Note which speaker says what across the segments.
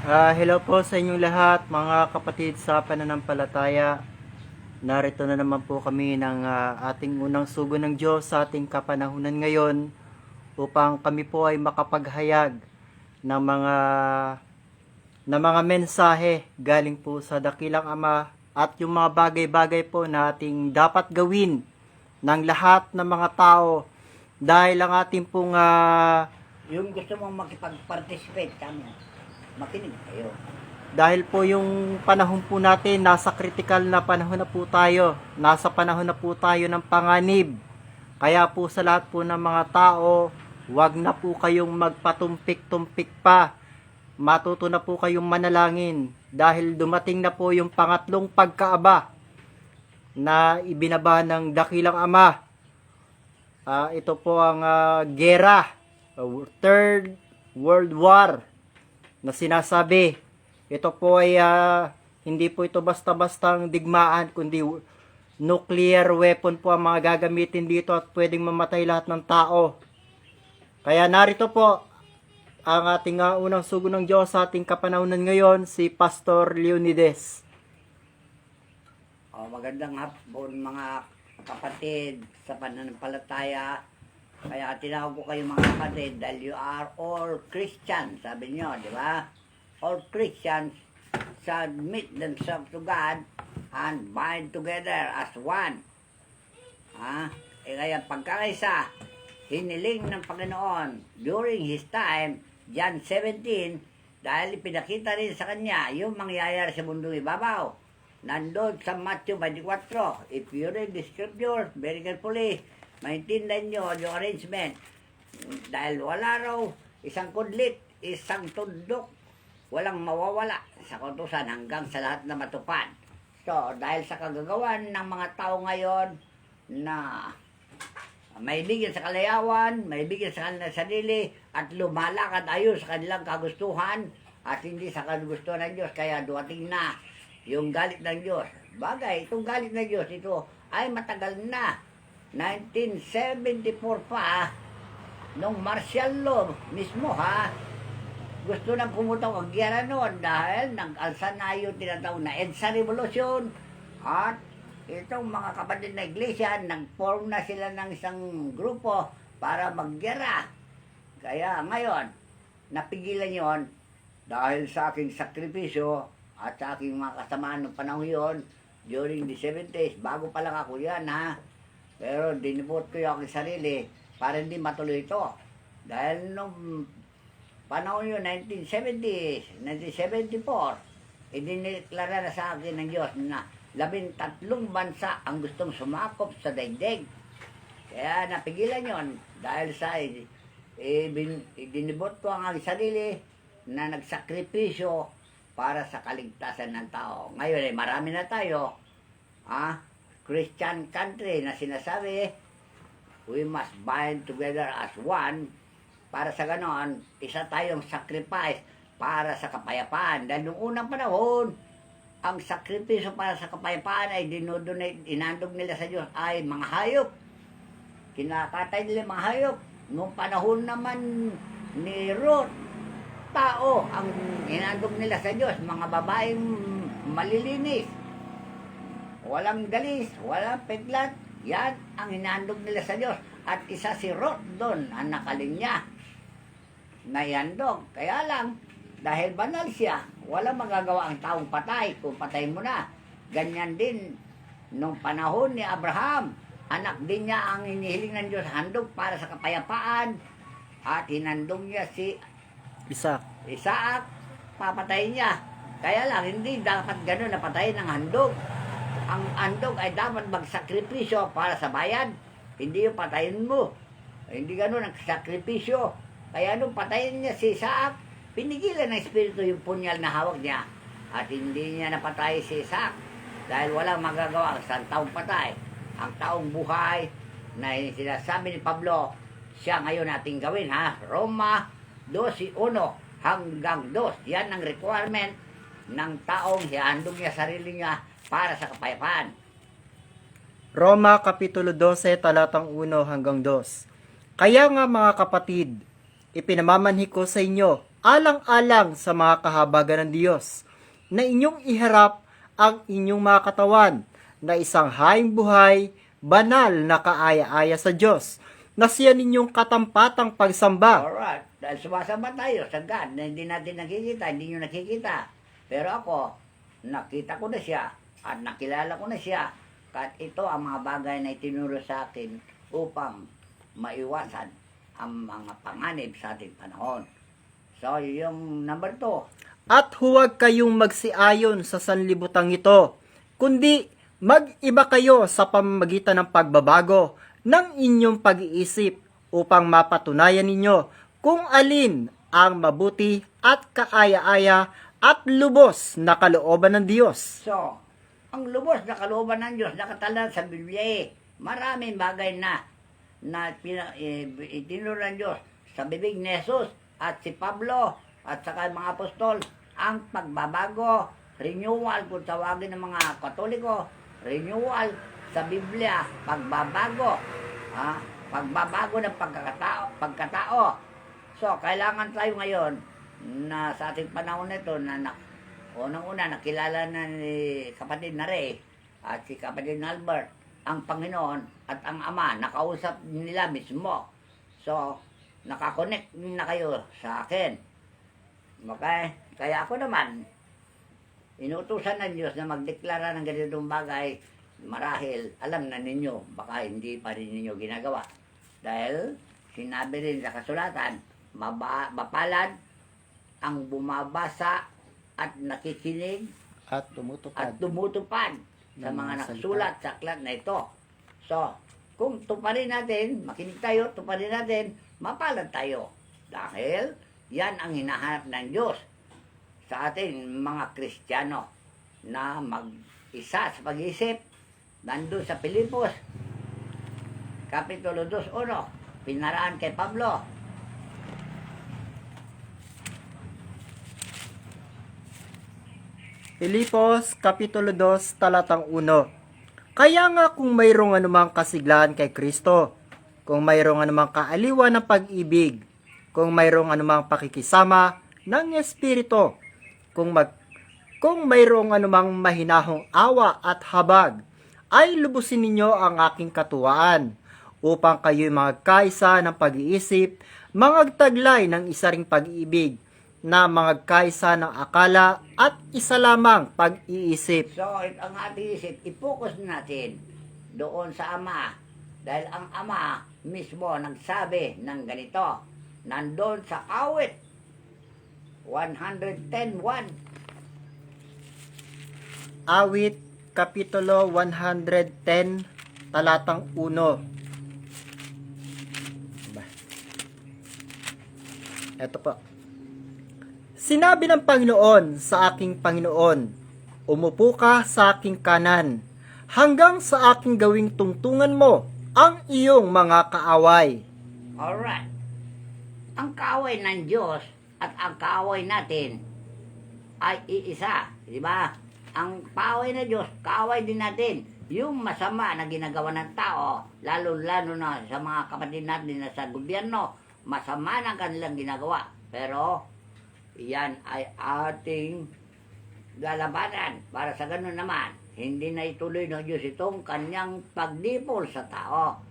Speaker 1: Hello po sa inyong lahat, mga kapatid sa pananampalataya. Narito na naman po kami ng ating unang sugo ng Diyos sa ating kapanahunan ngayon upang kami po ay makapaghayag ng mga mensahe galing po sa dakilang Ama at yung mga bagay-bagay po na ating dapat gawin ng lahat ng mga tao dahil ang ating pong
Speaker 2: Yung gusto mong makipag-participate kami, makinig kayo.
Speaker 1: dahil po yung panahon po natin, nasa critical na panahon na po tayo. Nasa panahon na po tayo ng panganib. Kaya po sa lahat po ng mga tao, wag na po kayong magpatumpik-tumpik pa. Matuto na po kayong manalangin. Dahil dumating na po yung pangatlong pagkaaba na ibinaba ng dakilang Ama. Ito po ang gera, Third World War na sinasabi. Ito po ay hindi po ito basta-bastang digmaan, kundi nuclear weapon po ang mga gagamitin dito at pwedeng mamatay lahat ng tao. Kaya narito po ang ating unang sugo ng Diyos sa ating kapanahunan ngayon, si Pastor Leonides.
Speaker 2: Magandang hapon mga kapatid sa pananampalataya. Kaya tinawag ko kayo mga kapatid dahil you are all Christians, sabi nyo, di ba? All Christians submit themselves to God and bind together as one. Kaya pagkakaisa, hiniling ng Panginoon during His time, John 17, dahil pinakita rin sa Kanya yung mangyayari sa mundong ibabaw. Nandun sa Matthew 24, if you read the scripture very carefully, maintindihan nyo yung arrangement. Dahil wala raw isang kudlit, isang tundok, walang mawawala sa kautusan hanggang sa lahat na matupad. So, dahil sa kagagawan ng mga tao ngayon na may bigyan sa kalayawan, may bigyan sa kanilang sarili, at lumalakad ayon sa kanilang kagustuhan at hindi sa kagustuhan ng Diyos, kaya dumating na yung galit ng Diyos. Bagay, itong galit ng Diyos, ito ay matagal na. 1974 pa, nung martial law mismo gusto nang pumutaw ang giyera noon dahil nag-alsa na yung tinatawag na EDSA Revolution at itong mga kapatid na iglesia, nag-form na sila ng isang grupo para maggiyera. Kaya ngayon, napigilan yon dahil sa aking sakripisyo at sa aking mga kasamaan ng panahon yon during the 70s, bago pa lang ako yan pero dinibot ko yung aking sarili para hindi matuloy ito. Dahil nung panahon yun, 1970s, 1974, idineklara na sa akin ng Diyos na 13 bansa ang gustong sumakop sa daigdig. Kaya napigilan yon dahil sa idinibot ko ang aking sarili na nagsakripisyo para sa kaligtasan ng tao. Ngayon ay marami na tayo, Christian country na sinasabi, we must bind together as one. Para sa ganon, isa tayong sacrifice para sa kapayapaan. Dahil noong unang panahon, ang sakripisyo para sa kapayapaan ay dinodonate, inandog nila sa Diyos ay mga hayop. Kinakatay nila mga hayop. Noong panahon naman ni Ruth, tao ang inandog nila sa Diyos, mga babaeng malilinis. Walang dalis, walang peklat, yan ang inandog nila sa Diyos. At isa si Ruth doon, ang nakalinya na ihandog. Kaya lang, dahil banal siya, walang magagawa ang taong patay kung patay mo na. Ganyan din, nung panahon ni Abraham, anak din niya ang inihiling ng Diyos, handog para sa kapayapaan. At hinandog niya si Isaac, papatayin niya. Kaya lang, hindi dapat gano'n na patayin ng handog. Ang handog ay dapat magsakripisyo para sa bayan. Hindi yung patayin mo. Hindi gano'n ang sakripisyo. Kaya nung patayin niya si Isaac, pinigilan ng Espiritu yung punyal na hawak niya. At hindi niya napatay si Isaac. Dahil walang magagawa ang isang taong patay. Ang taong buhay na sinasabi ni Pablo, siya ngayon nating gawin Roma 12:1 hanggang 2. Yan ang requirement ng taong hihandog niya sarili niya para sa kapayapaan.
Speaker 1: Roma Kapitulo 12, talatang 1 hanggang 2. Kaya nga mga kapatid, ipinamamanhi ko sa inyo alang-alang sa mga kahabagan ng Diyos, na inyong iharap ang inyong mga katawan na isang haing buhay, banal na kaaya-aya sa Diyos, na siya ninyong katampatang pagsamba.
Speaker 2: Alright. Dahil sumasamba tayo sa God na hindi natin nakikita, hindi nyo nakikita. Pero ako, nakita ko na siya at nakilala ko na siya. At ito ang mga bagay na itinuro sa akin upang maiwasan ang mga panganib sa ating panahon. So, yung number 2.
Speaker 1: At huwag kayong magsiayon sa sanlibutang ito, kundi mag-iba kayo sa pamamagitan ng pagbabago ng inyong pag-iisip upang mapatunayan ninyo kung alin ang mabuti at kaaya-aya at lubos na kalooban ng Diyos.
Speaker 2: So, ang lubos na kalooban ng Diyos nakatala sa Biblia Maraming bagay na itinuro ng Diyos sa bibig ni Jesus at si Pablo at saka mga apostol. Ang pagbabago, renewal kung tawagin ng mga Katoliko, renewal sa Biblia, pagbabago. Pagbabago ng pagkatao. So, kailangan tayo ngayon na sa ating panahon nito na unang-una nakilala na ni kapatid na Ray at si kapatid na Albert ang Panginoon at ang Ama, nakausap nila mismo. So, nakakonect na kayo sa akin. Okay? Kaya ako naman, inutusan ng Diyos na magdeklara ng ganitong bagay, marahil alam na ninyo, baka hindi pa rin ninyo ginagawa. Dahil sinabi rin sa kasulatan, mapalad ang bumabasa at nakikinig
Speaker 1: At tumutupad.
Speaker 2: at tumutupad sa
Speaker 1: ng
Speaker 2: mga
Speaker 1: mga
Speaker 2: nakasulat sa aklat na ito. So, kung tuparin natin, makinig tayo, tuparin natin, mapalad tayo. Dahil yan ang hinahanap ng Diyos sa ating mga Kristiyano na mag-isa sa pag-isip. Nandun sa Pilipos, Kapitulo 2:1, pinaraan kay Pablo.
Speaker 1: Pilipos, Kapitulo 2, talatang 1. Kaya nga kung mayroong anumang kasiglahan kay Kristo, kung mayroong anumang kaaliwan ng pag-ibig, kung mayroong anumang pakikisama ng Espiritu, kung mayroong anumang mahinahong awa at habag, ay lubusin ninyo ang aking katuwaan, upang kayo'y magkaisa ng pag-iisip, mangagtaglay ng isa ring pag-ibig, na magkaisa ng akala at isa lamang pag-iisip.
Speaker 2: So, ang ating isip, i-focus natin doon sa Ama. Dahil ang Ama mismo nagsabi ng ganito. Nandun sa awit 110:1.
Speaker 1: Awit, Kapitulo 110, talatang 1. Ito po. Sinabi ng Panginoon sa aking Panginoon, umupo ka sa aking kanan, hanggang sa aking gawing tungtungan mo ang iyong mga kaaway.
Speaker 2: Alright. Ang kaaway ng Diyos at ang kaaway natin ay iisa. Di ba? Ang kaaway ng Diyos, kaaway din natin. Yung masama na ginagawa ng tao, lalo-lalo na sa mga kapatid natin na sa gobyerno, masama na kanilang ginagawa. Pero, yan ay ating lalabanan. Para sa ganun naman, hindi na ituloy ng Diyos itong kanyang pagdipol sa tao.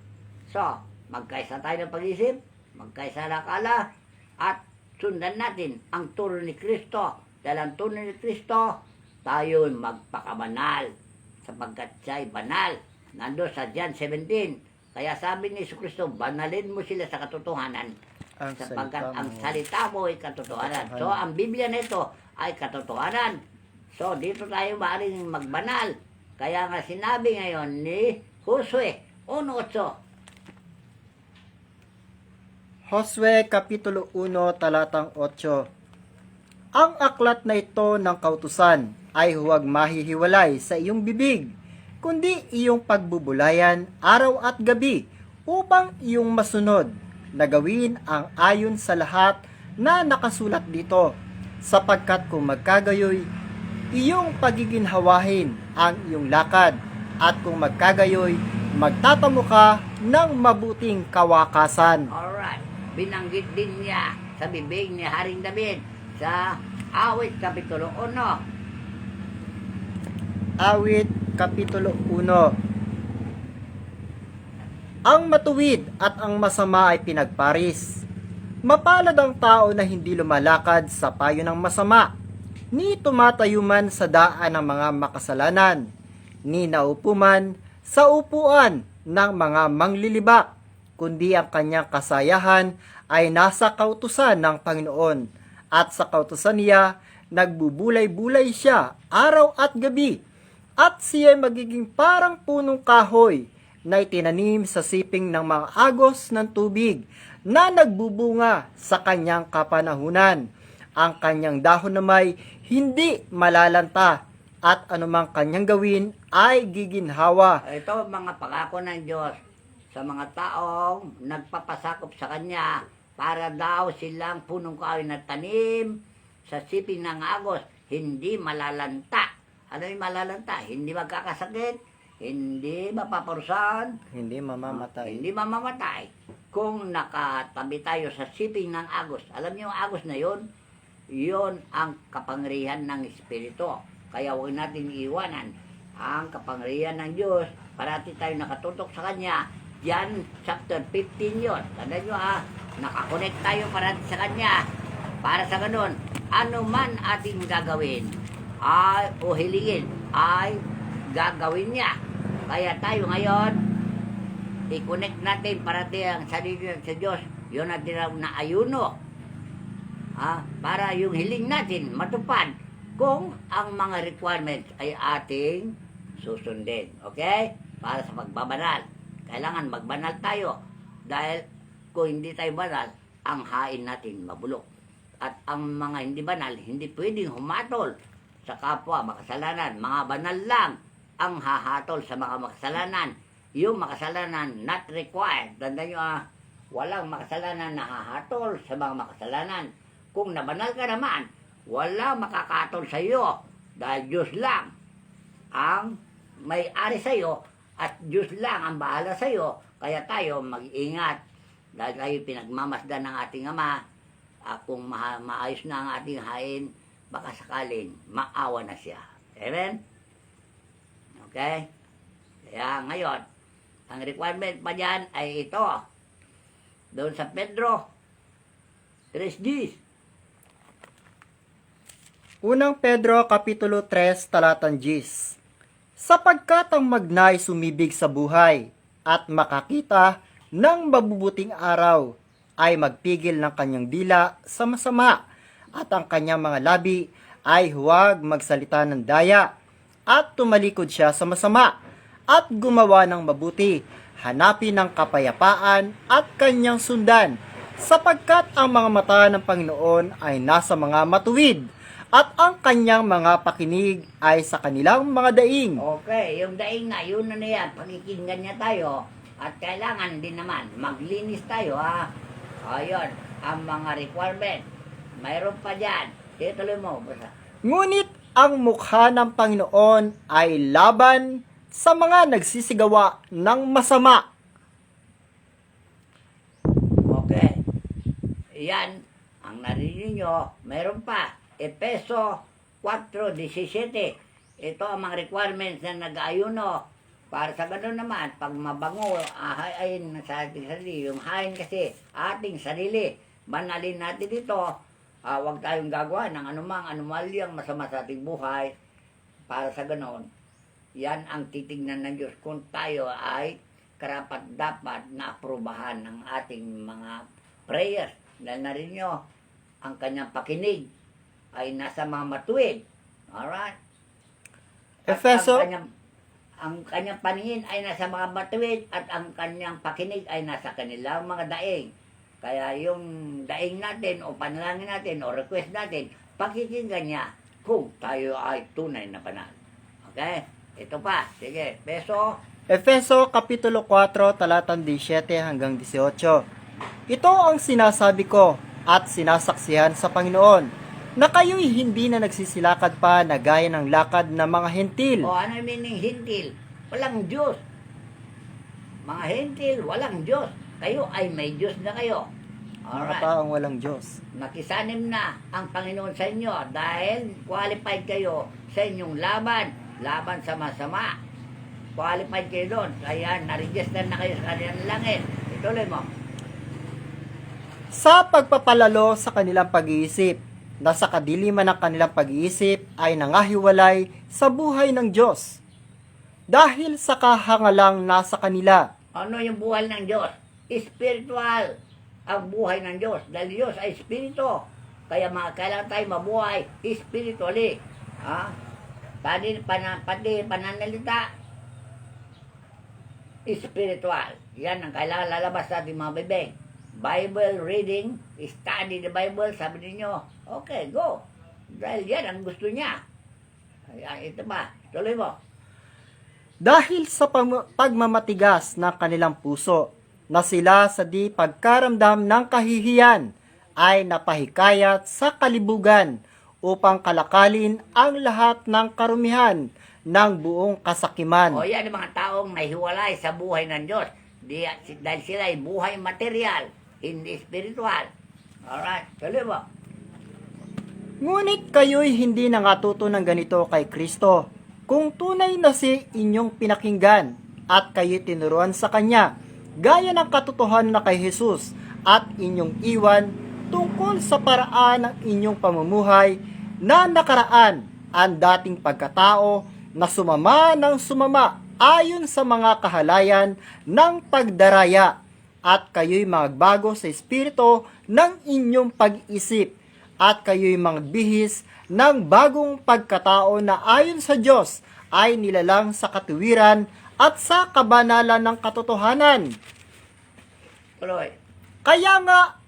Speaker 2: So, magkaisa tayo ng pag-isip, magkaisa ng akala, at sundan natin ang turo ni Kristo. Dahil ang turo ni Kristo, tayo'y magpakabanal, sapagkat siya'y banal. Nandun sa John 17. Kaya sabi ni Kristo, banalin mo sila sa katotohanan, sapagkat ang salita mo ay katotohanan. So, ang Biblia nito ay katotohanan. So, dito tayo maaaring magbanal. Kaya nga sinabi ngayon ni Josue 1:8.
Speaker 1: Josue, Kapitulo 1, talatang 8. Ang aklat na ito ng kautusan ay huwag mahihiwalay sa iyong bibig, kundi iyong pagbubulayan araw at gabi upang iyong masunod na gawin ang ayon sa lahat na nakasulat dito, sapagkat kung magkagayoy, iyong pagiginhawahin ang iyong lakad, at kung magkagayoy, magtatamo ka ng mabuting kawakasan.
Speaker 2: Alright. Binanggit din niya sa bibig ni Haring David sa Awit Kapitulo 1.
Speaker 1: Awit, Kapitulo 1. Ang matuwid at ang masama ay pinagparis. Mapalad ang tao na hindi lumalakad sa payo ng masama, ni tumatayo man sa daan ng mga makasalanan, ni naupo man sa upuan ng mga manglilibak, kundi ang kanyang kasayahan ay nasa kautusan ng Panginoon, at sa kautusan niya nagbubulay-bulay siya araw at gabi, at siya ay magiging parang punong kahoy na itinanim sa siping ng mga agos ng tubig na nagbubunga sa kanyang kapanahunan. Ang kanyang dahon na may hindi malalanta, at anumang kanyang gawin ay giginhawa.
Speaker 2: Ito mga pangako ng Diyos sa mga taong nagpapasakop sa Kanya para daw silang punong kahoy na tanim sa siping ng agos, hindi malalanta. Ano yung malalanta? Hindi magkakasakit, hindi mapaparusahan,
Speaker 1: Hindi mamamatay.
Speaker 2: hindi mamamatay. Kung nakatabi tayo sa siping ng agos, alam niyo yung agos na yon, yon ang kapangyarihan ng Espiritu. Kaya huwag natin iiwanan ang kapangyarihan ng Diyos. Parati tayo nakatutok sa Kanya. Yan, chapter 15 yun. Tandaan nyo nakakonect tayo parati sa Kanya. Para sa ganun, ano man ating gagawin ay, o hilingin, ay gagawin niya. Kaya tayo ngayon, i-connect natin parati ang sarili sa Diyos. Yun ang tinawag na ayuno. Para yung hiling natin matupad kung ang mga requirements ay ating susundin. Okay? Para sa pagbabanal. Kailangan magbanal tayo. Dahil kung hindi tayo banal, ang hain natin mabulok. At ang mga hindi banal, hindi pwedeng humatol sa kapwa makasalanan. Mga banal lang ang hahatol sa mga makasalanan. Yung makasalanan not required. Tandaan nyo walang makasalanan na hahatol sa mga makasalanan. Kung nabanal ka naman, wala makakatol sa iyo dahil Diyos lang ang may-ari sa iyo at Diyos lang ang bahala sa iyo. Kaya tayo mag-ingat dahil tayo pinagmamasdan ng ating Ama. Kung maayos na ang ating hain, baka sakalin maawa na siya. Amen? Okay? Kaya ngayon, ang requirement pa dyan ay ito. Doon sa Pedro 3:10.
Speaker 1: Unang Pedro Kapitulo 3 talatang 10. Sapagkat ang magnay sumibig sa buhay at makakita ng mabubuting araw ay magpigil ng kanyang dila sa masama, at ang kanyang mga labi ay huwag magsalita ng daya, at tumalikod siya sa masama at gumawa ng mabuti, hanapin ng kapayapaan at kanyang sundan, sapagkat ang mga mata ng Panginoon ay nasa mga matuwid, at ang kanyang mga pakinig ay sa kanilang mga daing.
Speaker 2: Okay, yung daing na, yun na yan. Pakikinggan niya tayo. At kailangan din naman, maglinis tayo Ayun, ang mga requirement. Mayroon pa dyan. Tuloy mo, basta.
Speaker 1: Ngunit ang mukha ng Panginoon ay laban sa mga nagsisigawa ng masama.
Speaker 2: Okay. Yan, ang narinig nyo, mayroon pa. Efeso 4:17. Ito ang mga requirements na nag-ayuno. Para sa gano'n naman, pag mabango, hain sa ating sarili. Yung hain kasi, ating sarili. Banalin natin ito. Huwag tayong gagawa ng anumang anomalyang masama sa ating buhay. Para sa gano'n, yan ang titignan ng Diyos kung tayo ay karapat-dapat na aprubahan ng ating mga prayers. Dahil na rin nyo, ang kanyang pakinig ay nasa mga matuwid. Alright?
Speaker 1: Efeso,
Speaker 2: ang kanyang paningin ay nasa mga matuwid at ang kanyang pakinig ay nasa kanilang mga daing. Kaya yung daing natin o panalangin natin o request natin, pakikinggan niya kung tayo ay tunay na banal. Okay? Ito pa. Sige.
Speaker 1: Efeso Kapitulo 4 talatang 17 hanggang 18. Ito ang sinasabi ko at sinasaksihan sa Panginoon, na kayo'y hindi na nagsisilakad pa na gaya ng lakad ng mga hentil.
Speaker 2: O ano yung meaning hentil? Walang Diyos. Mga hentil, walang Diyos. Kayo ay may Diyos na kayo.
Speaker 1: mga
Speaker 2: Alright.
Speaker 1: taong walang Diyos.
Speaker 2: Nakisanim na ang Panginoon sa inyo dahil qualified kayo sa inyong laban sa masama. Qualified kayo doon, kaya na-register na kayo sa kanilang langit. Ituloy mo.
Speaker 1: Sa pagpapalalo sa kanilang pag-iisip, na sa kadiliman ng kanilang pag-iisip ay nangahiwalay sa buhay ng Diyos. Dahil sa kahangalang nasa kanila,
Speaker 2: Ano yung buhay ng Diyos? Spiritual ang buhay ng Diyos. Dahil Diyos ay Espiritu. Kaya kailangan tayo mabuhay spiritually. Pati pananalita, spiritual. Yan ang kailangan lalabas sa ating mga bibig. Bible reading, study the Bible, sabi ninyo, okay, go. Dahil yan ang gusto niya. Ayan, ito ba? Tuloy mo.
Speaker 1: dahil sa pagmamatigas ng kanilang puso, na sila sa di pagkaramdam ng kahihiyan, ay napahikayat sa kalibugan upang kalakalin ang lahat ng karumihan ng buong kasakiman.
Speaker 2: O yan ang mga taong nahiwalay sa buhay ng Diyos. Dahil sila ay buhay material, hindi spiritual. Alright, tuloy mo.
Speaker 1: Ngunit kayo'y hindi nangatuto ng ganito kay Kristo, kung tunay na si inyong pinakinggan at kayo'y tinuruan sa Kanya, gaya ng katotohanan na kay Jesus at inyong iwan tungkol sa paraan ng inyong pamumuhay na nakaraan ang dating pagkatao na sumama ng sumama ayon sa mga kahalayan ng pagdaraya at kayo'y magbago sa espiritu ng inyong pag-isip at kayo'y magbihis ng bagong pagkatao na ayon sa Diyos ay nilalang sa katuwiran at sa kabanalan ng katotohanan.
Speaker 2: Tuloy.
Speaker 1: Kaya nga,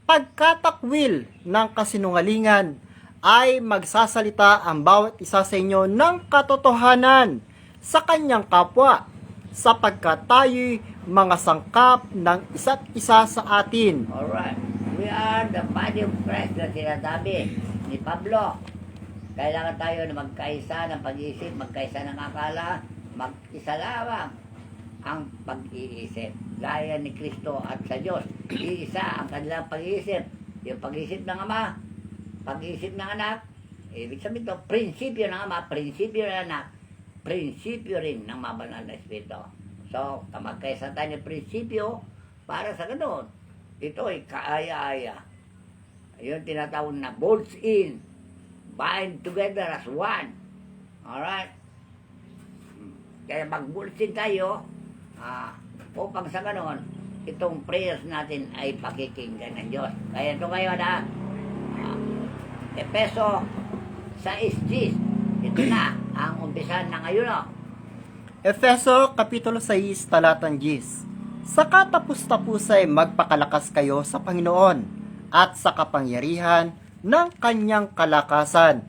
Speaker 1: pagkatakwil ng kasinungalingan ay magsasalita ang bawat isa sa inyo ng katotohanan sa kanyang kapwa, sapagkat tayo'y mga sangkap ng isa't isa sa atin.
Speaker 2: Alright. We are the body of Christ na sinasabi ni Pablo. Kailangan tayo na magkaisa ng pag-iisip, magkaisa ng akala, mag-isa lamang ang pag-iisip. Gaya ni Kristo at sa Diyos. Iisa ang kanilang pag-iisip. Yung pag-iisip ng Ama, pag-iisip ng Anak, ibig sabihin ito, prinsipyo ng Ama, prinsipyo ng Anak, prinsipyo rin ng mabanal na Espiritu. So, magkaisa tayo ng prinsipyo para sa ganoon. Ito ay kaaya-aya. Yung tinatawag na bolts in, bind together as one. Alright? Kaya mag-bolts in tayo, upang sa ganoon, itong prayers natin ay pakikinggan ng Diyos. Kaya ito kayo na, Efeso 6:10. Ito na ang umpisan ng ayuno.
Speaker 1: Efeso Kapitulo 6, Talatang 10. Sa katapus-tapos ay magpakalakas kayo sa Panginoon at sa kapangyarihan ng kanyang kalakasan.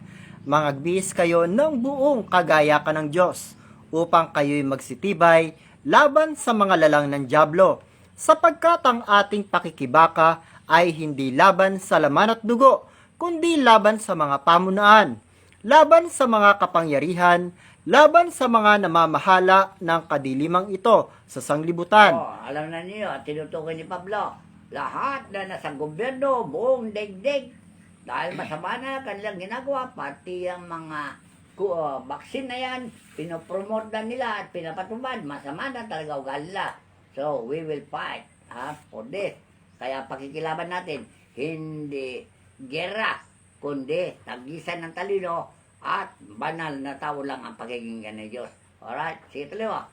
Speaker 1: Mangagbihis kayo ng buong kagayakan ng Diyos upang kayo'y magsitibay laban sa mga lalang ng dyablo, sapagkat ang ating pakikibaka ay hindi laban sa laman at dugo, kundi laban sa mga pamunaan, laban sa mga kapangyarihan, laban sa mga namamahala ng kadilimang ito sa sanglibutan.
Speaker 2: Alam na niyo, at tinutukoy ni Pablo, lahat na nasa gobyerno, buong daigdig, dahil masama na kanilang ginagawa, pati ang mga vaccine na yan, pinopromote na nila at pinapatubad, masama na talaga ugali nila. So, we will fight for this. Kaya pakikilaban natin, hindi gera, kundi tagisan ng talino at banal na tao lang ang pakikinggan ng Diyos. Alright, sige tuloy mo.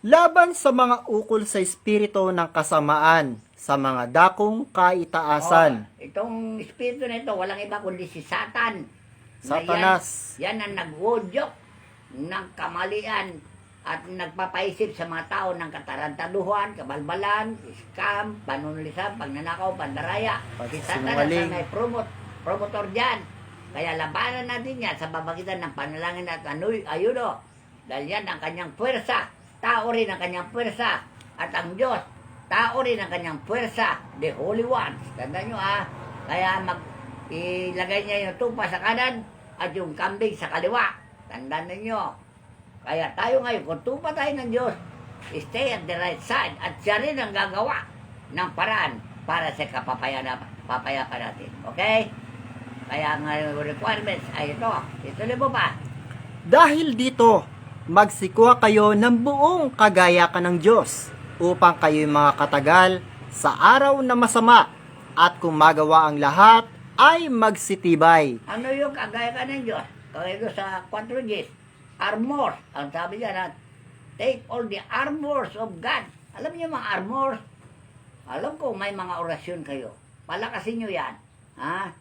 Speaker 1: Laban sa mga ukol sa espiritu ng kasamaan, sa mga dakong kaitaasan.
Speaker 2: Itong espiritu na ito, walang iba kundi si Satan. Na
Speaker 1: Satanas.
Speaker 2: Yan ang nag-wodyok ng kamalian at nagpapaisip sa mga tao ng katarantaduhan, kabalbalan, scam, panunulisan, pagnanakaw, pandaraya. Si Satanas ang may promotor dyan. Kaya labanan natin yan sa pamagitan ng panalangin at ayuno. Dahil yan ang kanyang puwersa. Tao rin ang kanyang puwersa. At ang Diyos, tao rin ang kanyang puwersa. The Holy Ones. Tandaan nyo Kaya ilagay niya yung tupa sa kanan at yung kambing sa kaliwa. Tandaan ninyo. Kaya tayo ngayon, kung tupa tayo ng Diyos, stay at the right side. At siya rin ang gagawa ng paraan para sa kapapayapa natin. Okay? Kaya ang requirements ay ito. Ituloy mo pa.
Speaker 1: Dahil dito, magsikwa kayo ng buong kagayakan ng Diyos upang kayo'y mga katagal sa araw na masama at kung magawa ang lahat ay magsitibay.
Speaker 2: Ano yung kagayakan ng Diyos? Kaya doon sa 4Gs, armor. Ang sabi niya na, take all the armors of God. Alam niyo mga armors? Alam ko may mga orasyon kayo. Palakasin niyo yan. Ha?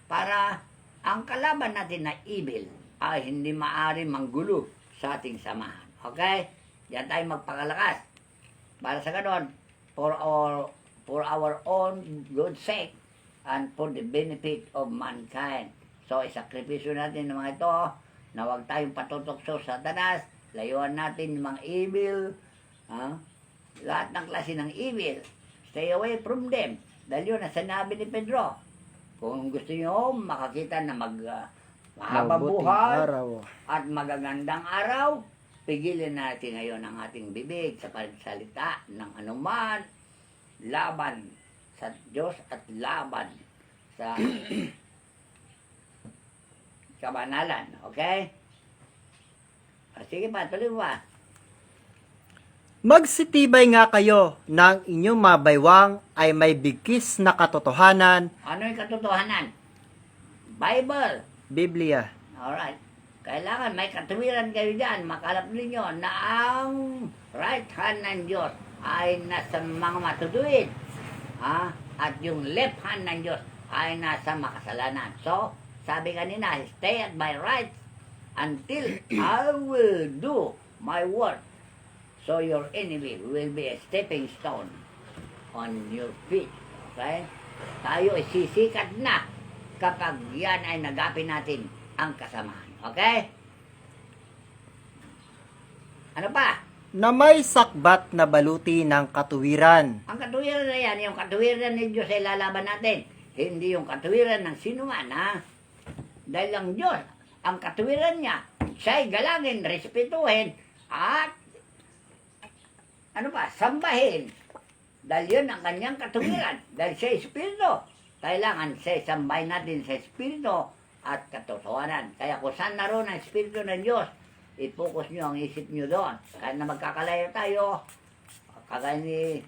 Speaker 2: Para ang kalaban natin na evil ay hindi maaari manggulo sa ating samahan. Okay? Diyan tayo magpakalakas. Para sa ganon, for our own good sake and for the benefit of mankind. So, isakripisyo natin ng mga ito na huwag tayong patutokso sa Satanas. Layuan natin yung mga evil. Lahat ng klase ng evil. Stay away from them. Dahil yun ang sinabi ni Pedro. Kung gusto nyo makakita na mahabang
Speaker 1: Mabuting
Speaker 2: buhay
Speaker 1: araw.
Speaker 2: at magagandang araw, pigilin natin ngayon ang ating bibig sa pagsalita ng anuman laban sa Diyos at laban sa kabanalan. Okay? Sige pa, tuloy mo pa.
Speaker 1: Magsitibay nga kayo ng inyong mabaywang ay may bigkis na katotohanan,
Speaker 2: Ano yung katotohanan? Bible.
Speaker 1: Biblia.
Speaker 2: Alright. Kailangan may katuwiran kayo dyan. Makalap ninyo na ang right hand ng Diyos ay nasa mga matutuwid. At yung left hand ng Diyos ay nasa makasalanan. So, sabi kanina, stay at my right until I will do my work. So your enemy will be a stepping stone on your feet. Okay? Tayo ay sisikat na kapag yan ay nagapin natin ang kasamahan. Okay? Ano pa?
Speaker 1: Na may sakbat na baluti ng katuwiran.
Speaker 2: Ang katuwiran na yan, yung katuwiran ni Diyos ay lalaban natin. Hindi yung katuwiran ng sinuman, ha? Dahil ang Diyos, ang katuwiran niya, siya'y galangin, respetuhin, at ano pa, sambahin. Dahil yun ang kanyang katuwiran. Dahil siya Espiritu. Kailangan siya sambahin natin sa Espiritu at katotohanan. Kaya kung saan naroon ang Espiritu ng Diyos, i-focus nyo ang isip nyo doon. Kaya na magkakalaya tayo, kagaya ni,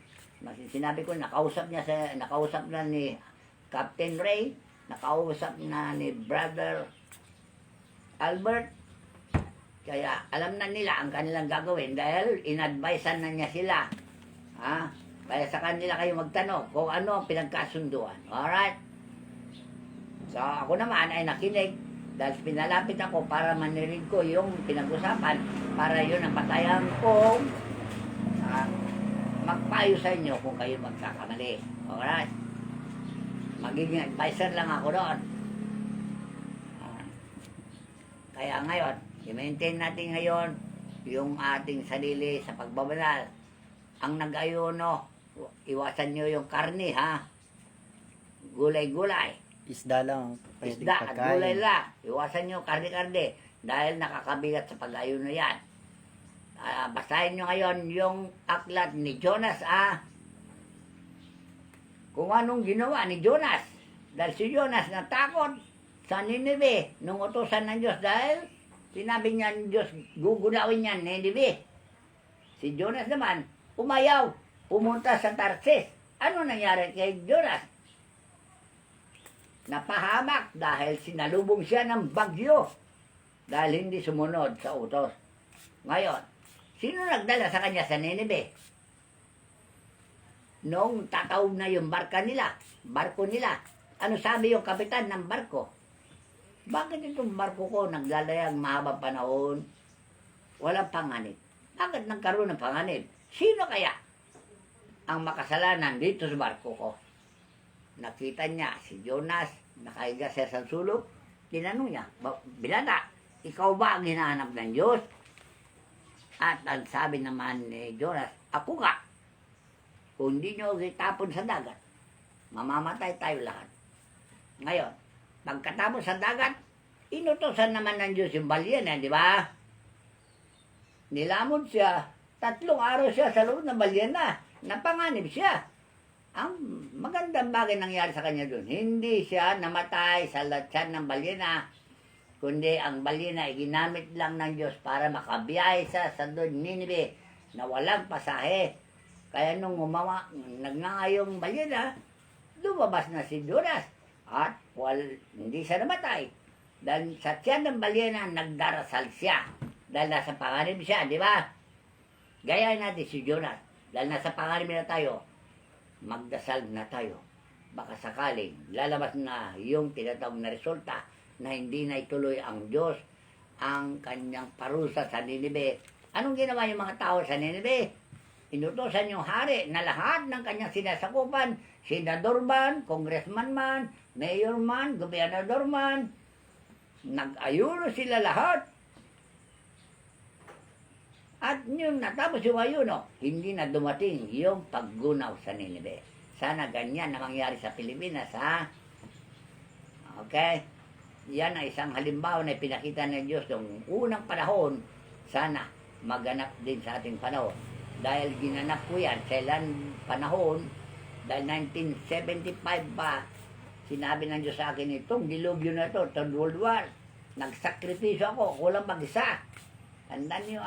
Speaker 2: sinabi ko, nakausap na ni Captain Ray, nakausap na ni Brother Albert. Kaya alam na nila ang kanilang gagawin dahil in-advisean na niya sila. Kaya sa kanila kayo magtanong kung ano ang pinagkasunduan. Alright? So ako naman ay nakinig dahil pinalapit ako para manirig ko yung pinag-usapan para yun ang patayan kong magpayo sa inyo kung kayo magkakamali. Alright? Magiging advisor lang ako doon. Kaya ngayon, i-maintain natin ngayon yung ating sarili sa pagbabanal. Ang nag-ayuno, iwasan nyo yung karne, ha? Gulay-gulay.
Speaker 1: Isda lang. Pwedeng
Speaker 2: Isda at
Speaker 1: pagkain.
Speaker 2: gulay lang. Iwasan nyo karne-karne dahil nakakabigat sa pag-ayuno yan. Basahin nyo ngayon yung aklat ni Jonas, kung anong ginawa ni Jonas. Dahil si Jonas natakot sa Nineveh nung utusan ng Diyos dahil sinabi niya ng Diyos, gugulawin niya Nineveh. Si Jonas naman, umayaw, pumunta sa Tarsis. Ano nangyari kay Jonas? Napahamak dahil sinalubong siya ng bagyo dahil hindi sumunod sa utos. Ngayon, sino nagdala sa kanya sa Nineveh? Nung tataob na yung barko nila, ano sabi yung kapitan ng barko? Bakit itong barko ko naglalayag mahabang panahon? Walang panganib. Bakit nagkaroon ng panganib? Sino kaya ang makasalanan dito sa barko ko? Nakita niya si Jonas, nakahiga sa isang sulok. Tinanong niya, Binata, ikaw ba ang hinahanap ng Diyos? At ang sabi naman ni Jonas, ako nga. Kung hindi nyo itapon sa dagat, mamamatay tayo lahat. Ngayon, pagkatapos sa dagat, inutosan naman ng Diyos yung balyena, di ba? Nilamon siya. 3 araw siya sa loob ng balyena. Napanganib siya. ang magandang bagay nangyari sa kanya doon. Hindi siya namatay sa tiyan ng balyena, kundi ang balyena ay ginamit lang ng Diyos para makabiyahe sa doon Ninibe na walang pasahe. Kaya nung nagnangayong balyena, lumabas na si Jonas at hindi siya namatay. Dahil sa tiyan ng balyena, nagdarasal siya. Dahil nasa panganib siya, di ba? Gaya natin si Jonas. Dahil nasa panganib na tayo, magdasal na tayo. Baka sakaling lalabas na yung tinatawag na resulta na hindi na ituloy ang Diyos ang kanyang parusa sa Ninibe. Anong ginawa yung mga tao sa Ninibe? Inutosan yung hari na lahat ng kanyang sinasakupan, senador man, congressman man, mayor man, gobernador man, nag-ayuno sila lahat. At yung natapos yung ayuno, hindi na dumating yung paggunaw sa Ninibe. Sana ganyan na mangyari sa Pilipinas, ha? Okay? Yan ay isang halimbawa na pinakita ng Diyos noong unang panahon. Sana maganap din sa ating panahon. Dahil ginanap ko yan sa ilang panahon, dahil 1975 pa, sinabi ng Diyos sa akin, itong dilubyo na ito, Third World War, nagsakripisyo ako, kulang mag-isa. Tandaan niyo,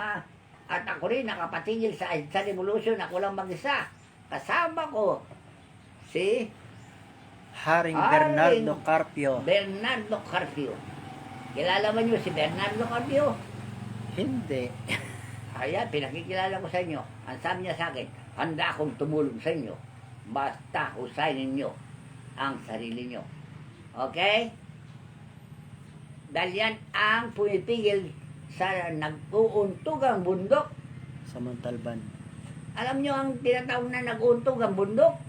Speaker 2: at ako rin nakapatigil sa revolution, ako lang mag-isa. Kasama ko si
Speaker 1: Haring Bernardo Carpio.
Speaker 2: Bernardo Carpio. Kilala ba niyo si Bernardo Carpio?
Speaker 1: Hindi.
Speaker 2: Kaya pinakikilala ko sa inyo. Ang sabi niya sa akin, handa akong tumulong sa inyo. Basta husayin ninyo ang sarili niyo. Okay? Dahil yan ang pumipigil sa nag-uuntugang bundok.
Speaker 1: Sa Montalban.
Speaker 2: Alam niyo ang tinatawag na nag-uuntugang bundok?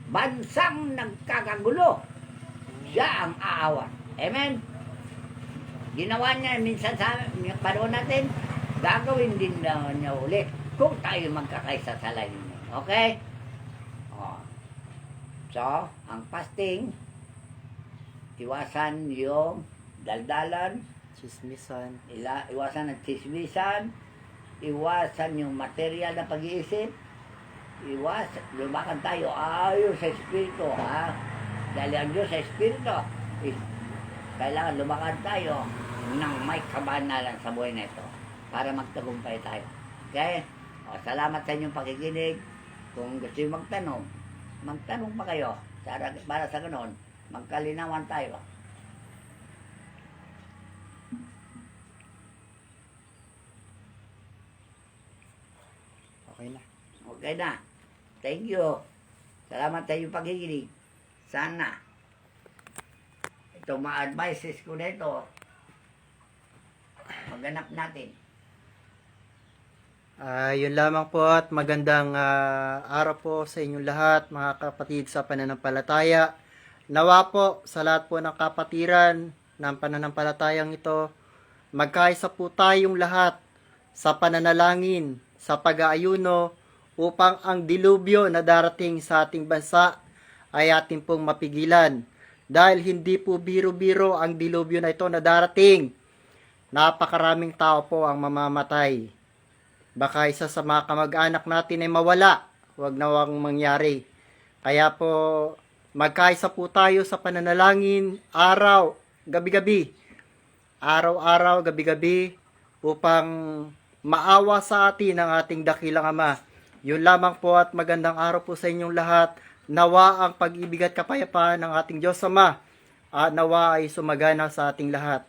Speaker 2: Bansang nagkakagulo. Siya ang aawa. Amen? Ginawa niya minsan sa panahon natin, gagawin din niya ulit kung tayo magkakaisa sa layunin. Okay? So, ang fasting, iwasan yung daldalan,
Speaker 1: Chismisan.
Speaker 2: iwasan ang chismisan, iwasan yung material na pag-iisip, lumakan tayo ayon sa Espiritu, ha? Dahil ang Diyos sa Espiritu, kailangan lumakan tayo ng may kabanalan sa buhay na ito para magtagumpay tayo. Okay? Salamat sa inyong pakikinig. Kung gusto nyo magtanong pa kayo para sa ganon, magkalinawan tayo.
Speaker 1: Okay na.
Speaker 2: Okay na. Thank you. Salamat sa inyong pakikinig. Sana itong mga advices ko na ito, maganap natin.
Speaker 1: Yun lamang po at magandang araw po sa inyong lahat, mga kapatid sa pananampalataya. Nawa po sa lahat po ng kapatiran ng pananampalatayang ito, magkaisa po tayong lahat sa pananalangin, sa pag-aayuno, upang ang dilubyo na darating sa ating bansa ay ating pong mapigilan. Dahil hindi po biro-biro ang dilubyo na ito na darating. Napakaraming tao po ang mamamatay. Baka isa sa mga kamag-anak natin ay mawala. Huwag na huwag mangyari. Kaya po, magkaisa po tayo sa pananalangin, gabi-gabi. Araw-araw, gabi-gabi, upang maawa sa atin ang ating dakilang Ama. Yun lamang po at magandang araw po sa inyong lahat. Nawa ang pag-ibig at kapayapaan ng ating Diyos Ama at nawa ay sumagana sa ating lahat.